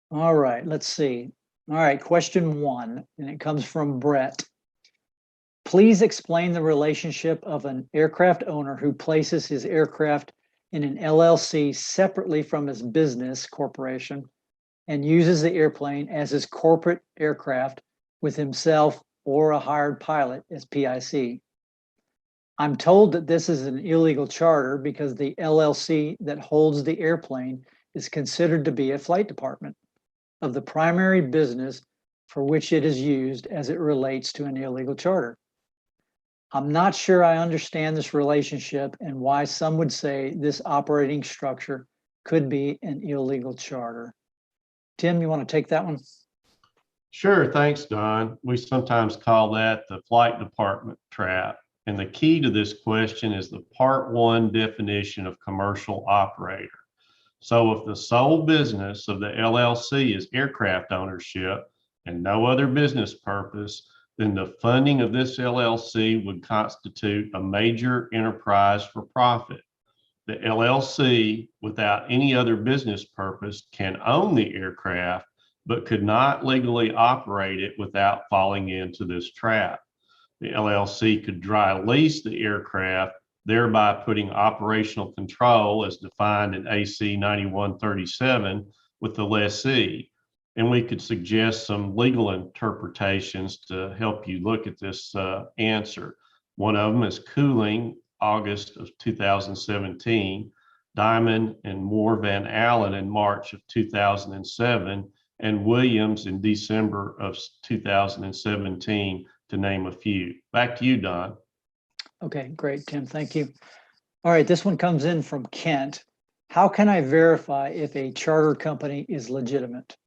All right, let's see. All right, question 1, and it comes from Brett. Please explain the relationship of an aircraft owner who places his aircraft in an LLC separately from his business corporation and uses the airplane as his corporate aircraft with himself or a hired pilot as PIC. I'm told that this is an illegal charter because the LLC that holds the airplane is considered to be a flight department of the primary business for which it is used as it relates to an illegal charter. I'm not sure I understand this relationship and why some would say this operating structure could be an illegal charter. Tim, you want to take that one? Sure, thanks, Don. We sometimes call that the flight department trap. And the key to this question is the Part 1 definition of commercial operator. So if the sole business of the LLC is aircraft ownership and no other business purpose, then the funding of this LLC would constitute a major enterprise for profit. The LLC, without any other business purpose, can own the aircraft, but could not legally operate it without falling into this trap. The LLC could dry lease the aircraft, thereby putting operational control as defined in AC 9137 with the lessee. And we could suggest some legal interpretations to help you look at this answer. One of them is Cooling, August of 2017, Diamond and Moore Van Allen in March of 2007, and Williams in December of 2017, to name a few. Back to you, Don. Okay, great, Tim, thank you. All right, this one comes in from Kent. How can I verify if a charter company is legitimate?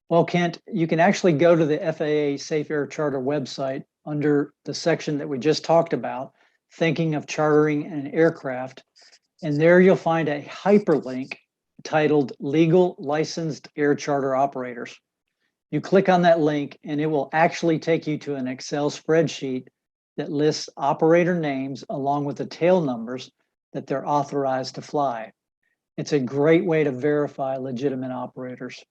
Well, Kent, you can actually go to the FAA Safe Air Charter website under the section that we just talked about, thinking of chartering an aircraft, and there you'll find a hyperlink titled Legal Licensed Air Charter Operators. You click on that link and it will actually take you to an Excel spreadsheet that lists operator names along with the tail numbers that they're authorized to fly. It's a great way to verify legitimate operators.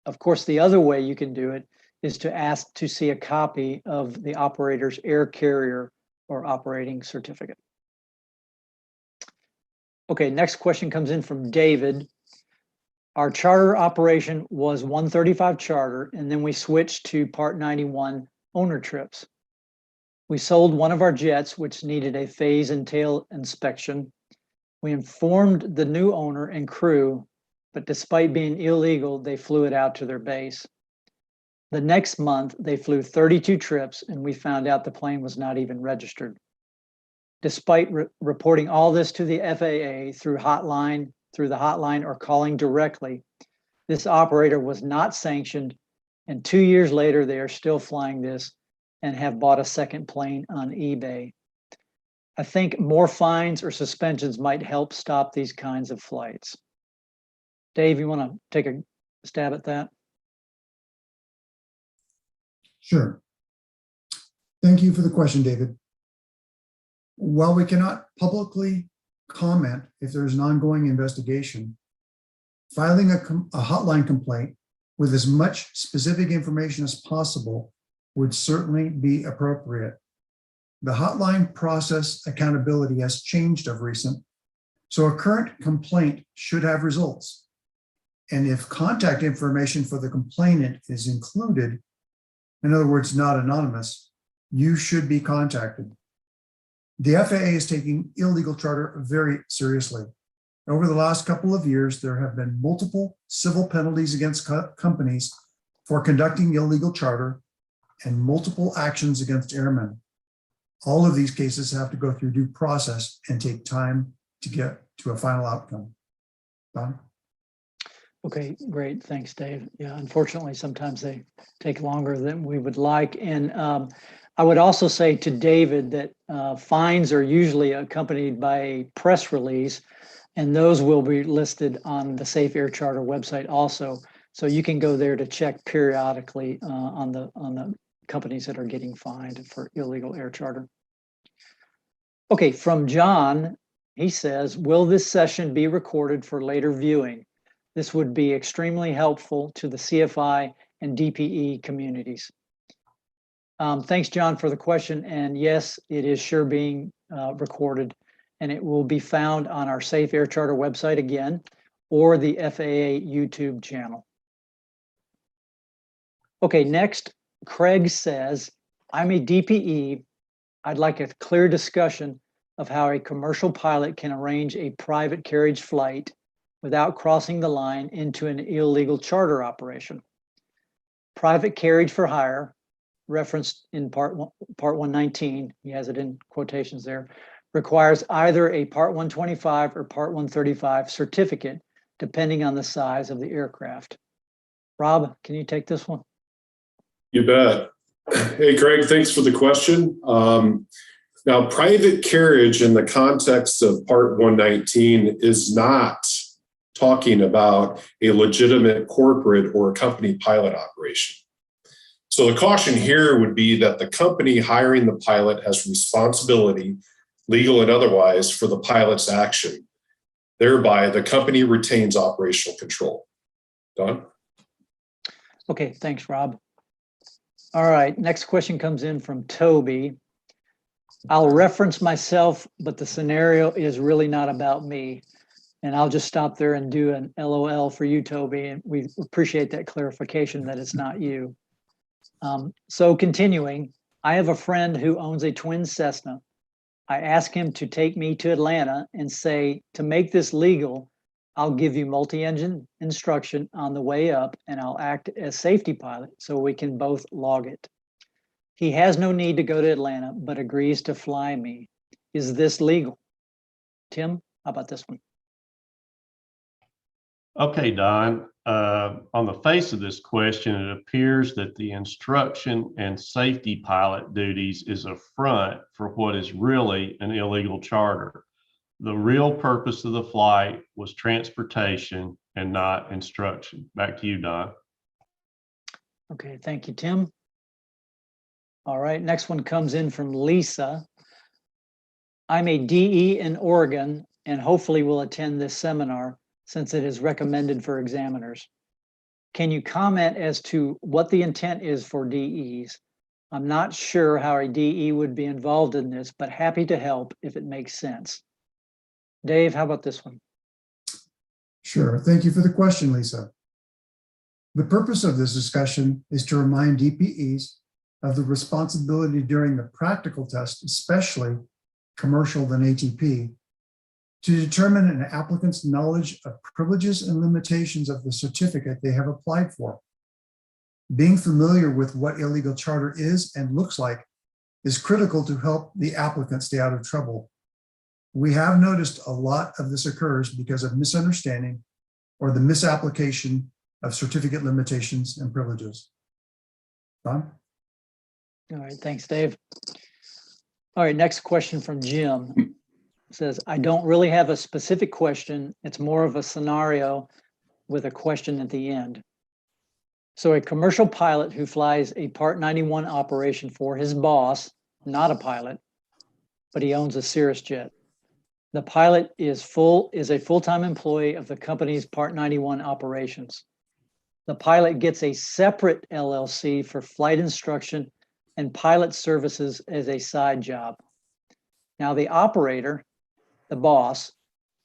Of course, the other way you can do it is to ask to see a copy of the operator's air carrier or operating certificate. Okay, next question comes in from David. Our charter operation was 135 charter, and then we switched to Part 91 owner trips. We sold one of our jets, which needed a phase and tail inspection. We informed the new owner and crew, but despite being illegal, they flew it out to their base. The next month, they flew 32 trips, and we found out the plane was not even registered. Despite reporting all this to the FAA through the hotline or calling directly, this operator was not sanctioned, and 2 years later, they are still flying this and have bought a second plane on eBay. I think more fines or suspensions might help stop these kinds of flights. Dave, you want to take a stab at that? Sure. Thank you for the question, David. While we cannot publicly comment if there is an ongoing investigation, filing a hotline complaint with as much specific information as possible would certainly be appropriate. The hotline process accountability has changed of recent, so a current complaint should have results. And if contact information for the complainant is included, in other words, not anonymous, you should be contacted. The FAA is taking illegal charter very seriously. Over the last couple of years, there have been multiple civil penalties against companies for conducting illegal charter and multiple actions against airmen. All of these cases have to go through due process and take time to get to a final outcome. Don? Okay, great. Thanks, Dave. Yeah, unfortunately, sometimes they take longer than we would like. And I would also say to David that fines are usually accompanied by a press release, and those will be listed on the Safe Air Charter website also. So you can go there to check periodically on the companies that are getting fined for illegal air charter. Okay, from John, he says, will this session be recorded for later viewing? This would be extremely helpful to the CFI and DPE communities. Thanks, John, for the question. And yes, it is sure being recorded, and it will be found on our Safe Air Charter website again, or the FAA YouTube channel. Okay, next, Craig says, I'm a DPE. I'd like a clear discussion of how a commercial pilot can arrange a private carriage flight without crossing the line into an illegal charter operation. Private carriage for hire, referenced in part 119, he has it in quotations there, requires either a Part 125 or Part 135 certificate, depending on the size of the aircraft. Rob, can you take this one? You bet. Hey, Greg, thanks for the question. Now, private carriage in the context of Part 119 is not talking about a legitimate corporate or company pilot operation. So the caution here would be that the company hiring the pilot has responsibility, legal and otherwise, for the pilot's action. Thereby, the company retains operational control. Don? Okay, thanks, Rob. All right, next question comes in from Toby. I'll reference myself, but the scenario is really not about me. And I'll just stop there and do an LOL for you, Toby. And we appreciate that clarification that it's not you. So continuing, I have a friend who owns a twin Cessna. I ask him to take me to Atlanta and say, to make this legal, I'll give you multi-engine instruction on the way up and I'll act as safety pilot so we can both log it. He has no need to go to Atlanta, but agrees to fly me. Is this legal? Tim, how about this one? Okay, Don, on the face of this question, it appears that the instruction and safety pilot duties is a front for what is really an illegal charter. The real purpose of the flight was transportation and not instruction. Back to you, Don. Okay, thank you, Tim. All right, next one comes in from Lisa. I'm a DE in Oregon and hopefully will attend this seminar since it is recommended for examiners. Can you comment as to what the intent is for DEs? I'm not sure how a DE would be involved in this, but happy to help if it makes sense. Dave, how about this one? Sure. Thank you for the question, Lisa. The purpose of this discussion is to remind DPEs of the responsibility during the practical test, especially commercial than ATP, to determine an applicant's knowledge of privileges and limitations of the certificate they have applied for. Being familiar with what illegal charter is and looks like is critical to help the applicant stay out of trouble. We have noticed a lot of this occurs because of misunderstanding or the misapplication of certificate limitations and privileges. Don? All right, thanks, Dave. All right, next question from Jim. It says, I don't really have a specific question. It's more of a scenario with a question at the end. So a commercial pilot who flies a Part 91 operation for his boss, not a pilot, but he owns a Cirrus jet. The pilot is a full-time employee of the company's Part 91 operations. The pilot gets a separate LLC for flight instruction and pilot services as a side job. Now the operator, the boss,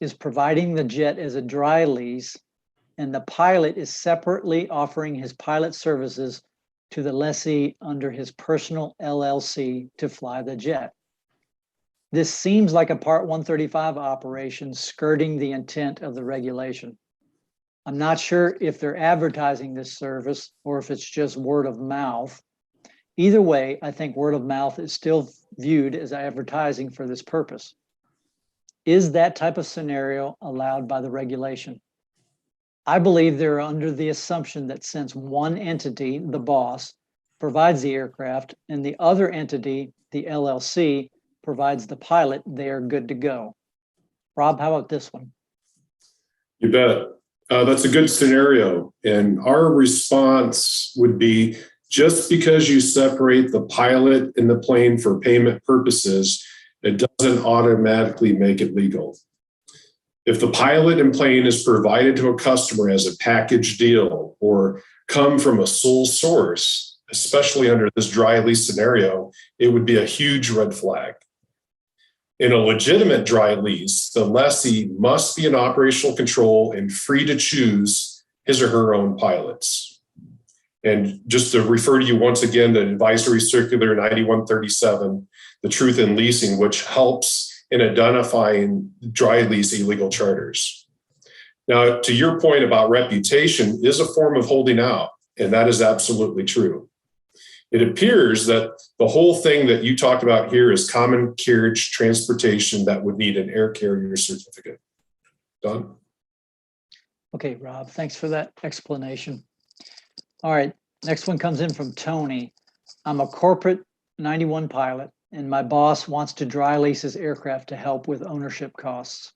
is providing the jet as a dry lease, and the pilot is separately offering his pilot services to the lessee under his personal LLC to fly the jet. This seems like a Part 135 operation skirting the intent of the regulation. I'm not sure if they're advertising this service or if it's just word of mouth. Either way, I think word of mouth is still viewed as advertising for this purpose. Is that type of scenario allowed by the regulation? I believe they're under the assumption that since one entity, the boss, provides the aircraft and the other entity, the LLC, provides the pilot, they are good to go. Rob, how about this one? You bet. That's a good scenario. And our response would be, just because you separate the pilot and the plane for payment purposes, it doesn't automatically make it legal. If the pilot and plane is provided to a customer as a package deal or come from a sole source, especially under this dry lease scenario, it would be a huge red flag. In a legitimate dry lease, the lessee must be in operational control and free to choose his or her own pilots. And just to refer to you once again to Advisory Circular 9137, the Truth in Leasing, which helps in identifying dry lease illegal charters. Now, to your point about reputation is a form of holding out, and that is absolutely true. It appears that the whole thing that you talked about here is common carriage transportation that would need an air carrier certificate. Don? Okay, Rob, thanks for that explanation. All right, next one comes in from Tony. I'm a corporate 91 pilot, and my boss wants to dry lease his aircraft to help with ownership costs.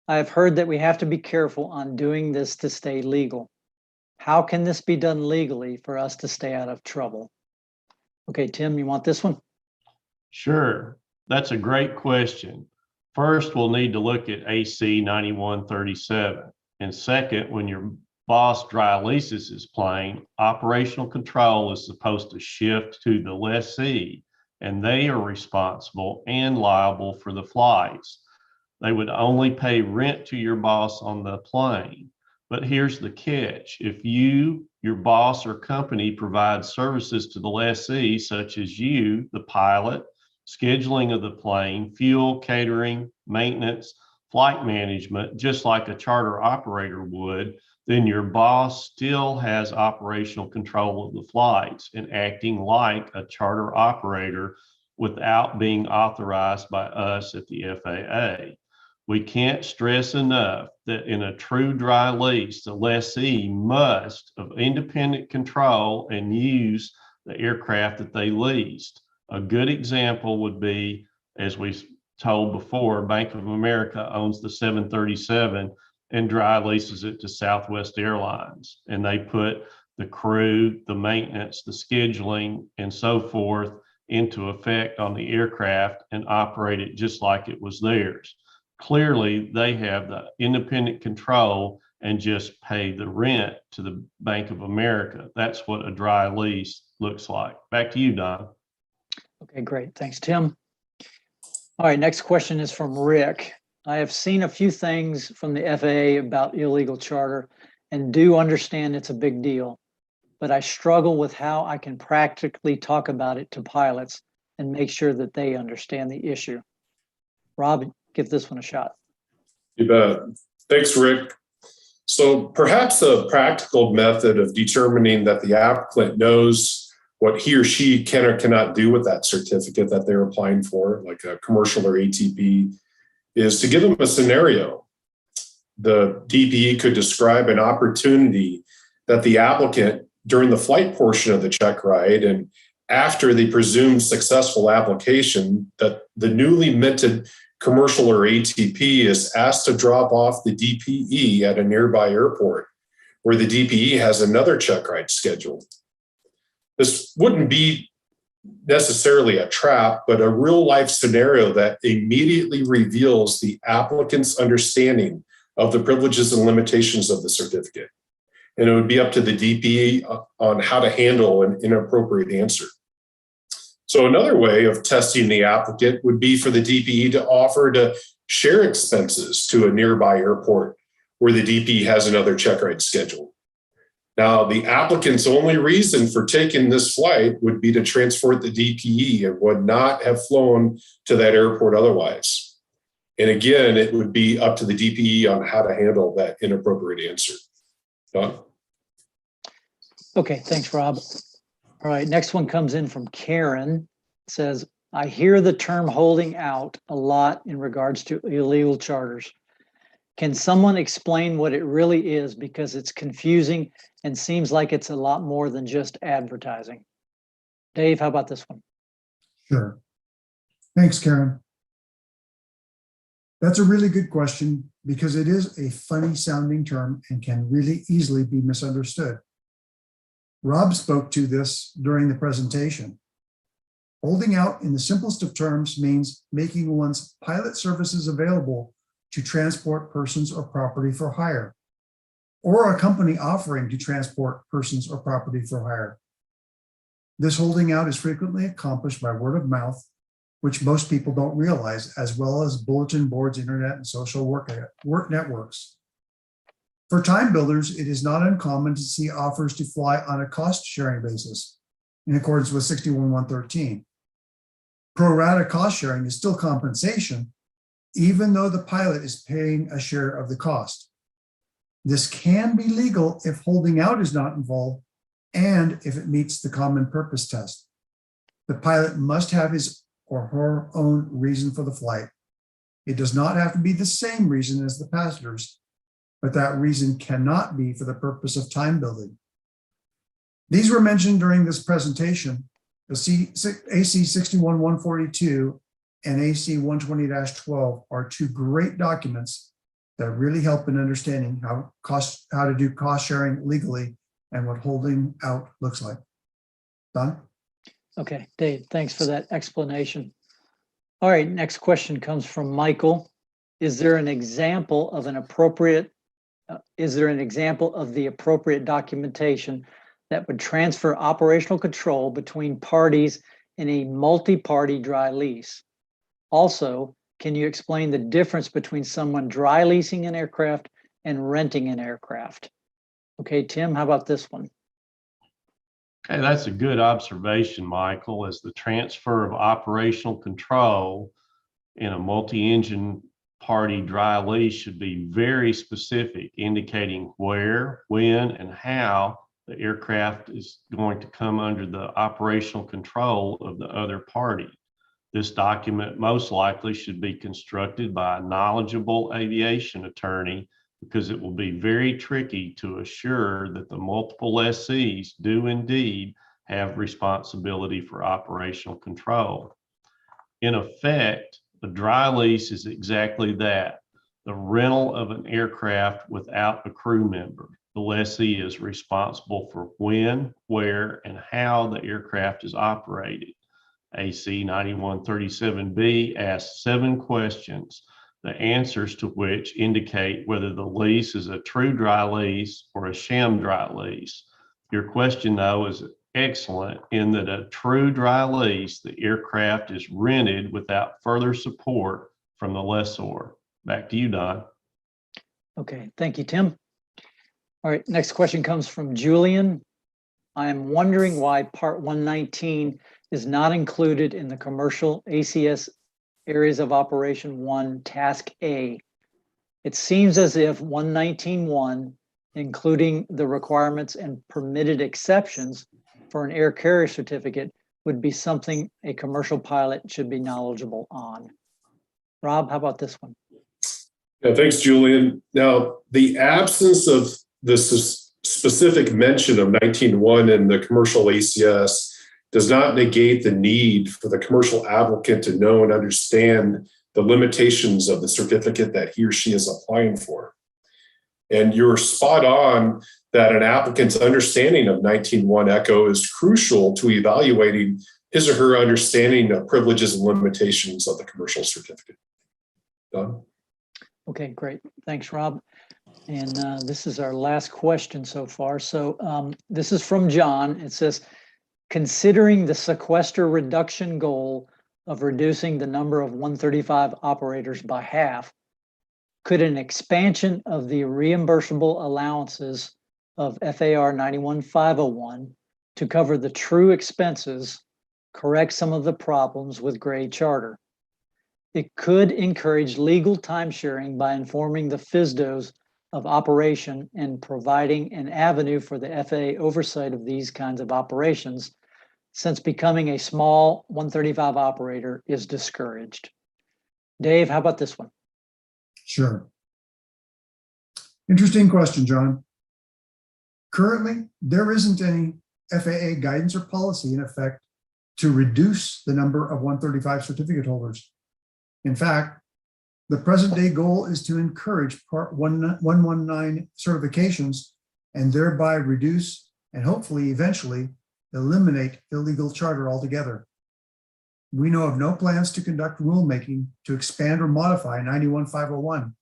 I've heard that we have to be careful on doing this to stay legal. How can this be done legally for us to stay out of trouble? Okay, Tim, you want this one? Sure, that's a great question. First, we'll need to look at AC 9137. And second, when your boss dry leases his plane, operational control is supposed to shift to the lessee, and they are responsible and liable for the flights. They would only pay rent to your boss on the plane. But here's the catch. If you, your boss or company provides services to the lessee, such as you, the pilot, scheduling of the plane, fuel, catering, maintenance, flight management, just like a charter operator would, then your boss still has operational control of the flights and acting like a charter operator without being authorized by us at the FAA. We can't stress enough that in a true dry lease, the lessee must have independent control and use the aircraft that they leased. A good example would be, as we told before, Bank of America owns the 737 and dry leases it to Southwest Airlines. And they put the crew, the maintenance, the scheduling, and so forth into effect on the aircraft and operate it just like it was theirs. Clearly, they have the independent control and just pay the rent to the Bank of America. That's what a dry lease looks like. Back to you, Don. Okay, great. Thanks, Tim. All right, next question is from Rick. I have seen a few things from the FAA about illegal charter and do understand it's a big deal, but I struggle with how I can practically talk about it to pilots and make sure that they understand the issue. Rob, give this one a shot. You bet. Thanks, Rick. So perhaps a practical method of determining that the applicant knows what he or she can or cannot do with that certificate that they're applying for, like a commercial or ATP, is to give them a scenario. The DPE could describe an opportunity that the applicant, during the flight portion of the check ride and after the presumed successful application, that the newly minted commercial or ATP is asked to drop off the DPE at a nearby airport where the DPE has another check ride scheduled. This wouldn't be necessarily a trap, but a real life scenario that immediately reveals the applicant's understanding of the privileges and limitations of the certificate. And it would be up to the DPE on how to handle an inappropriate answer. So another way of testing the applicant would be for the DPE to offer to share expenses to a nearby airport where the DPE has another check ride scheduled. Now, the applicant's only reason for taking this flight would be to transport the DPE and would not have flown to that airport otherwise. And again, it would be up to the DPE on how to handle that inappropriate answer. Don? Okay, thanks, Rob. All right, next one comes in from Karen. It says, I hear the term holding out a lot in regards to illegal charters. Can someone explain what it really is, because it's confusing and seems like it's a lot more than just advertising? Dave, how about this one? Sure. Thanks, Karen. That's a really good question because it is a funny sounding term and can really easily be misunderstood. Rob spoke to this during the presentation. Holding out in the simplest of terms means making one's pilot services available to transport persons or property for hire, or a company offering to transport persons or property for hire. This holding out is frequently accomplished by word of mouth, which most people don't realize, as well as bulletin boards, internet, and social work networks. For time builders, it is not uncommon to see offers to fly on a cost-sharing basis in accordance with 61.113. Pro rata cost sharing is still compensation, even though the pilot is paying a share of the cost. This can be legal if holding out is not involved and if it meets the common purpose test. The pilot must have his or her own reason for the flight. It does not have to be the same reason as the passengers, but that reason cannot be for the purpose of time building. These were mentioned during this presentation. The AC 61.142 and AC 120-12 are two great documents that really help in understanding how to do cost sharing legally and what holding out looks like. Don? Okay, Dave, thanks for that explanation. All right, next question comes from Michael. Is there an example of the appropriate documentation that would transfer operational control between parties in a multi-party dry lease? Also, can you explain the difference between someone dry leasing an aircraft and renting an aircraft? Okay, Tim, how about this one? Okay, that's a good observation, Michael, as the transfer of operational control in a multi-engine party dry lease should be very specific, indicating where, when, and how the aircraft is going to come under the operational control of the other party. This document most likely should be constructed by a knowledgeable aviation attorney, because it will be very tricky to assure that the multiple lessees do indeed have responsibility for operational control. In effect, the dry lease is exactly that, the rental of an aircraft without a crew member. The lessee is responsible for when, where, and how the aircraft is operated. AC 9137B asks 7 questions, the answers to which indicate whether the lease is a true dry lease or a sham dry lease. Your question, though, is excellent in that a true dry lease, the aircraft is rented without further support from the lessor. Back to you, Don. Okay, thank you, Tim. All right, next question comes from Julian. I am wondering why Part 119 is not included in the commercial ACS Areas of Operation 1 Task A. It seems as if 119.1, including the requirements and permitted exceptions for an air carrier certificate, would be something a commercial pilot should be knowledgeable on. Rob, how about this one? Yeah, thanks, Julian. Now, the absence of this specific mention of 19.1 in the commercial ACS does not negate the need for the commercial applicant to know and understand the limitations of the certificate that he or she is applying for. And you're spot on that an applicant's understanding of 19.1 ECHO is crucial to evaluating his or her understanding of privileges and limitations of the commercial certificate. Don? Okay, great. Thanks, Rob. And this is our last question so far. So this is from John. It says, considering the sequester reduction goal of reducing the number of 135 operators by half, could an expansion of the reimbursable allowances of FAR 91501 to cover the true expenses correct some of the problems with gray charter? It could encourage legal time sharing by informing the FSDOs of operation and providing an avenue for the FAA oversight of these kinds of operations, since becoming a small 135 operator is discouraged. Dave, how about this one? Sure. Interesting question, John. Currently, there isn't any FAA guidance or policy in effect to reduce the number of 135 certificate holders. In fact, the present day goal is to encourage Part 119 certifications and thereby reduce and hopefully eventually eliminate illegal charter altogether. We know of no plans to conduct rulemaking to expand or modify 91501.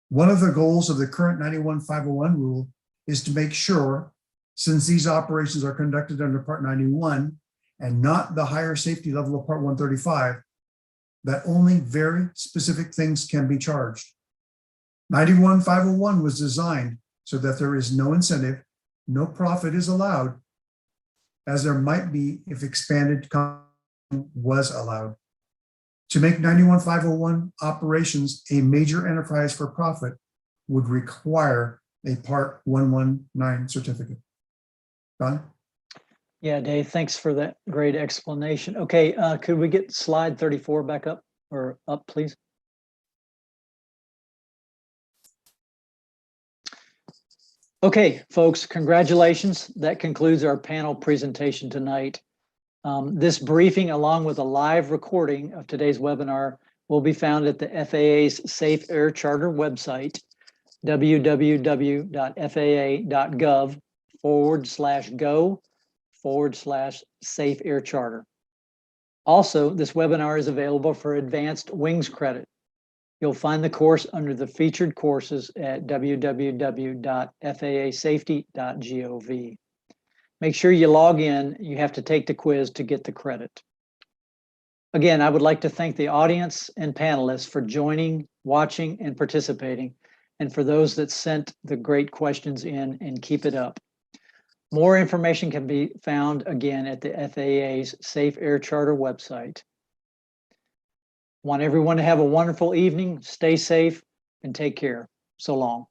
One of the goals of the current 91501 rule is to make sure, since these operations are conducted under Part 91 and not the higher safety level of Part 135, that only very specific things can be charged. 91501 was designed so that there is no incentive, no profit is allowed, as there might be if expanded was allowed. To make 91501 operations a major enterprise for profit would require a Part 119 certificate. Don? Yeah, Dave, thanks for that great explanation. Okay, could we get slide 34 back up or up, please? Okay, folks, congratulations. That concludes our panel presentation tonight. This briefing, along with a live recording of today's webinar, will be found at the FAA's Safe Air Charter website, www.faa.gov/go/safe air charter. Also, this webinar is available for advanced wings credit. You'll find the course under the featured courses at www.faasafety.gov. Make sure you log in. You have to take the quiz to get the credit. Again, I would like to thank the audience and panelists for joining, watching, and participating, and for those that sent the great questions in, and keep it up. More information can be found again at the FAA's Safe Air Charter website. Want everyone to have a wonderful evening, stay safe, and take care. So long.